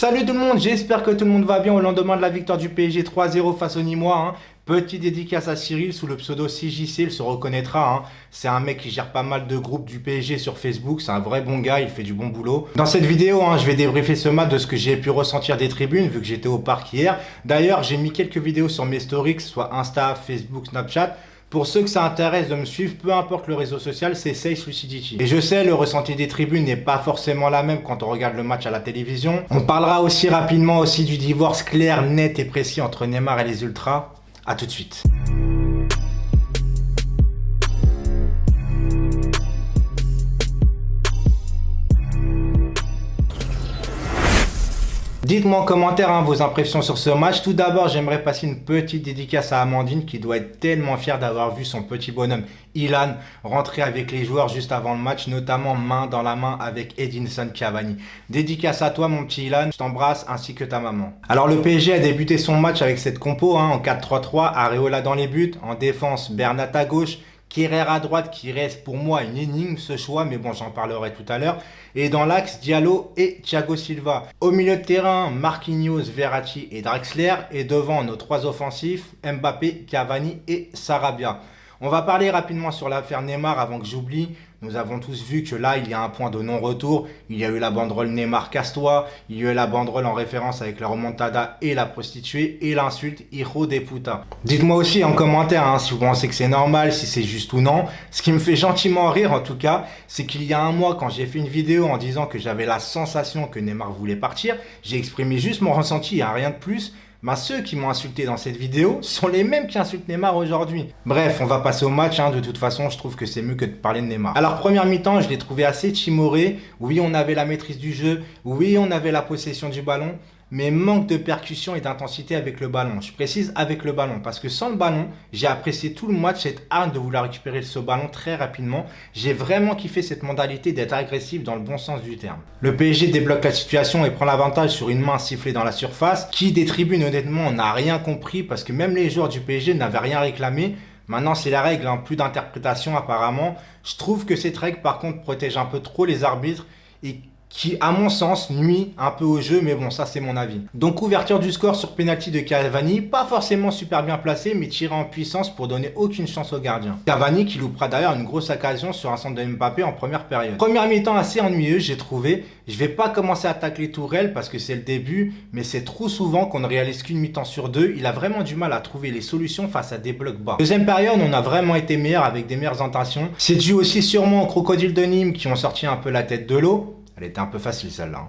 Salut tout le monde, j'espère que tout le monde va bien au lendemain de la victoire du PSG 3-0 face au Nîmois. Petite dédicace à Cyril sous le pseudo CJC, il se reconnaîtra. C'est un mec qui gère pas mal de groupes du PSG sur Facebook, c'est un vrai bon gars, il fait du bon boulot. Dans cette vidéo, je vais débriefer ce match de ce que j'ai pu ressentir des tribunes vu que j'étais au parc hier. D'ailleurs, j'ai mis quelques vidéos sur mes stories, que ce soit Insta, Facebook, Snapchat. Pour ceux que ça intéresse de me suivre, peu importe le réseau social, c'est Safe Lucidity. Et je sais, le ressenti des tribunes n'est pas forcément la même quand on regarde le match à la télévision. On parlera aussi rapidement du divorce clair, net et précis entre Neymar et les Ultras. A tout de suite. Dites-moi en commentaire vos impressions sur ce match. Tout d'abord, j'aimerais passer une petite dédicace à Amandine qui doit être tellement fière d'avoir vu son petit bonhomme Ilan rentrer avec les joueurs juste avant le match, notamment main dans la main avec Edinson Cavani. Dédicace à toi mon petit Ilan, je t'embrasse ainsi que ta maman. Alors le PSG a débuté son match avec cette compo en 4-3-3, Areola dans les buts, en défense Bernat à gauche, Kehrer à droite qui reste pour moi une énigme ce choix, mais bon j'en parlerai tout à l'heure. Et dans l'axe Diallo et Thiago Silva. Au milieu de terrain, Marquinhos, Verratti et Draxler. Et devant nos trois offensifs, Mbappé, Cavani et Sarabia. On va parler rapidement sur l'affaire Neymar avant que j'oublie. Nous avons tous vu que là, il y a un point de non-retour. Il y a eu la banderole Neymar casse-toi. Il y a eu la banderole en référence avec la remontada et la prostituée. Et l'insulte hijo de puta. Dites-moi aussi en commentaire si vous pensez que c'est normal, si c'est juste ou non. Ce qui me fait gentiment rire en tout cas, c'est qu'il y a un mois, quand j'ai fait une vidéo en disant que j'avais la sensation que Neymar voulait partir, j'ai exprimé juste mon ressenti, rien de plus. Ceux qui m'ont insulté dans cette vidéo sont les mêmes qui insultent Neymar aujourd'hui. Bref, on va passer au match. De toute façon, je trouve que c'est mieux que de parler de Neymar. Alors, première mi-temps, je l'ai trouvé assez timoré. Oui, on avait la maîtrise du jeu. Oui, on avait la possession du ballon. Mais manque de percussion et d'intensité avec le ballon. Je précise avec le ballon parce que sans le ballon, j'ai apprécié tout le match cette arme de vouloir récupérer ce ballon très rapidement. J'ai vraiment kiffé cette modalité d'être agressif dans le bon sens du terme. Le PSG débloque la situation et prend l'avantage sur une main sifflée dans la surface. Qui des tribunes honnêtement n'a rien compris parce que même les joueurs du PSG n'avaient rien réclamé. Maintenant, c'est la règle, plus d'interprétation apparemment. Je trouve que cette règle par contre protège un peu trop les arbitres et qui, à mon sens, nuit un peu au jeu, mais bon, ça c'est mon avis. Donc, ouverture du score sur penalty de Cavani, pas forcément super bien placé, mais tiré en puissance pour donner aucune chance au gardien. Cavani qui loupera d'ailleurs une grosse occasion sur un centre de Mbappé en première période. Première mi-temps assez ennuyeuse, j'ai trouvé. Je vais pas commencer à tacler Tourelle parce que c'est le début, mais c'est trop souvent qu'on ne réalise qu'une mi-temps sur deux. Il a vraiment du mal à trouver les solutions face à des blocs bas. Deuxième période, on a vraiment été meilleur avec des meilleures intentions. C'est dû aussi sûrement aux crocodiles de Nîmes qui ont sorti un peu la tête de l'eau. Elle était un peu facile celle-là.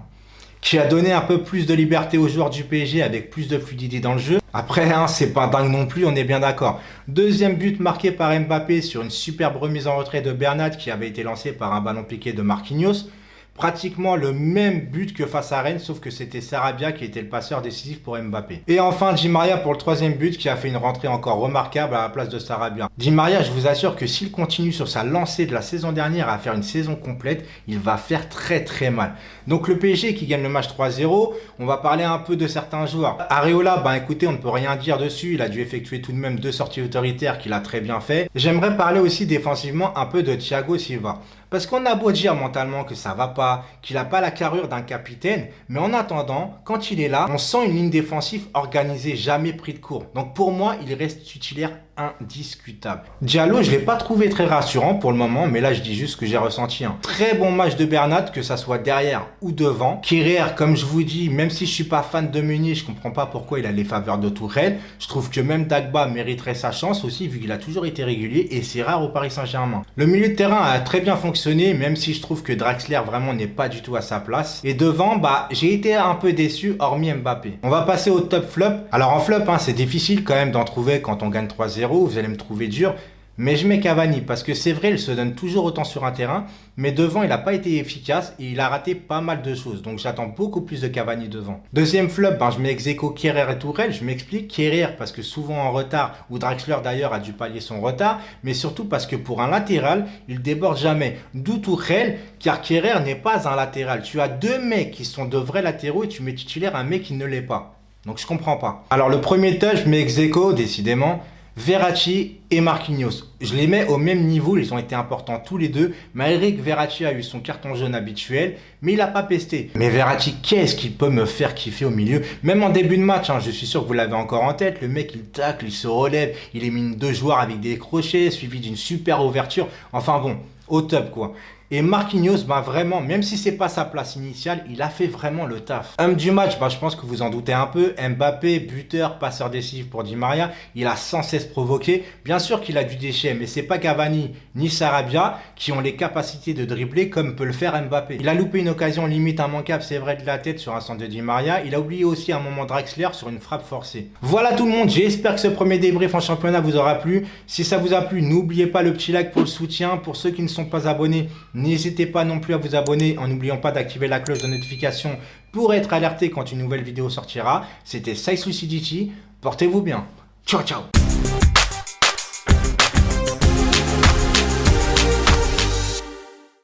Qui a donné un peu plus de liberté aux joueurs du PSG avec plus de fluidité dans le jeu. Après, c'est pas dingue non plus, on est bien d'accord. Deuxième but marqué par Mbappé sur une superbe remise en retrait de Bernat qui avait été lancé par un ballon piqué de Marquinhos. Pratiquement le même but que face à Rennes, sauf que c'était Sarabia qui était le passeur décisif pour Mbappé. Et enfin, Di Maria pour le troisième but qui a fait une rentrée encore remarquable à la place de Sarabia. Di Maria, je vous assure que s'il continue sur sa lancée de la saison dernière à faire une saison complète, il va faire très très mal. Donc le PSG qui gagne le match 3-0, on va parler un peu de certains joueurs. Areola, écoutez, on ne peut rien dire dessus, il a dû effectuer tout de même 2 sorties autoritaires qu'il a très bien fait. J'aimerais parler aussi défensivement un peu de Thiago Silva. Parce qu'on a beau dire mentalement que ça va pas, qu'il n'a pas la carrure d'un capitaine, mais en attendant, quand il est là, on sent une ligne défensive organisée, jamais pris de court. Donc pour moi, il reste titulaire indiscutable. Diallo, je ne l'ai pas trouvé très rassurant pour le moment, mais là je dis juste que j'ai ressenti un très bon match de Bernat, que ça soit derrière ou devant. Kehrer, comme je vous dis, même si je suis pas fan de Meunier, je comprends pas pourquoi il a les faveurs de Tourelle. Je trouve que même Dagba mériterait sa chance aussi, vu qu'il a toujours été régulier et c'est rare au Paris Saint-Germain. Le milieu de terrain a très bien fonctionné, même si je trouve que Draxler vraiment n'est pas du tout à sa place. Et devant, j'ai été un peu déçu, hormis Mbappé. On va passer au top flop. Alors en flop, c'est difficile quand même d'en trouver quand on gagne 3-0. Vous allez me trouver dur, mais je mets Cavani parce que c'est vrai, il se donne toujours autant sur un terrain, mais devant, il n'a pas été efficace et il a raté pas mal de choses. Donc j'attends beaucoup plus de Cavani devant. Deuxième flop, je mets ex-aequo Kehrer et Tourelle. Je m'explique, Kehrer parce que souvent en retard, ou Draxler d'ailleurs a dû pallier son retard, mais surtout parce que pour un latéral, il déborde jamais. D'où Tourelle, car Kehrer n'est pas un latéral. Tu as 2 mecs qui sont de vrais latéraux et tu mets titulaire un mec qui ne l'est pas. Donc je comprends pas. Alors le premier touch, je mets ex-aequo, décidément. Verratti et Marquinhos. Je les mets au même niveau, ils ont été importants tous les deux, malgré que Verratti a eu son carton jaune habituel, mais il n'a pas pesté. Mais Verratti, qu'est-ce qu'il peut me faire kiffer au milieu? Même en début de match, je suis sûr que vous l'avez encore en tête, le mec il tacle, il se relève, il élimine 2 joueurs avec des crochets, suivi d'une super ouverture, enfin bon, au top quoi. Et Marquinhos, vraiment, même si c'est pas sa place initiale, il a fait vraiment le taf. Homme du match, je pense que vous en doutez un peu. Mbappé, buteur, passeur décisif pour Di Maria, il a sans cesse provoqué. Bien sûr qu'il a du déchet, mais c'est pas Cavani ni Sarabia qui ont les capacités de dribbler comme peut le faire Mbappé. Il a loupé une occasion limite immanquable, c'est vrai, de la tête sur un centre de Di Maria. Il a oublié aussi un moment Draxler sur une frappe forcée. Voilà tout le monde, j'espère que ce premier débrief en championnat vous aura plu. Si ça vous a plu, n'oubliez pas le petit like pour le soutien. Pour ceux qui ne sont pas abonnés, n'hésitez pas non plus à vous abonner en n'oubliant pas d'activer la cloche de notification pour être alerté quand une nouvelle vidéo sortira. C'était Saiz Lucidity, portez-vous bien. Ciao ciao.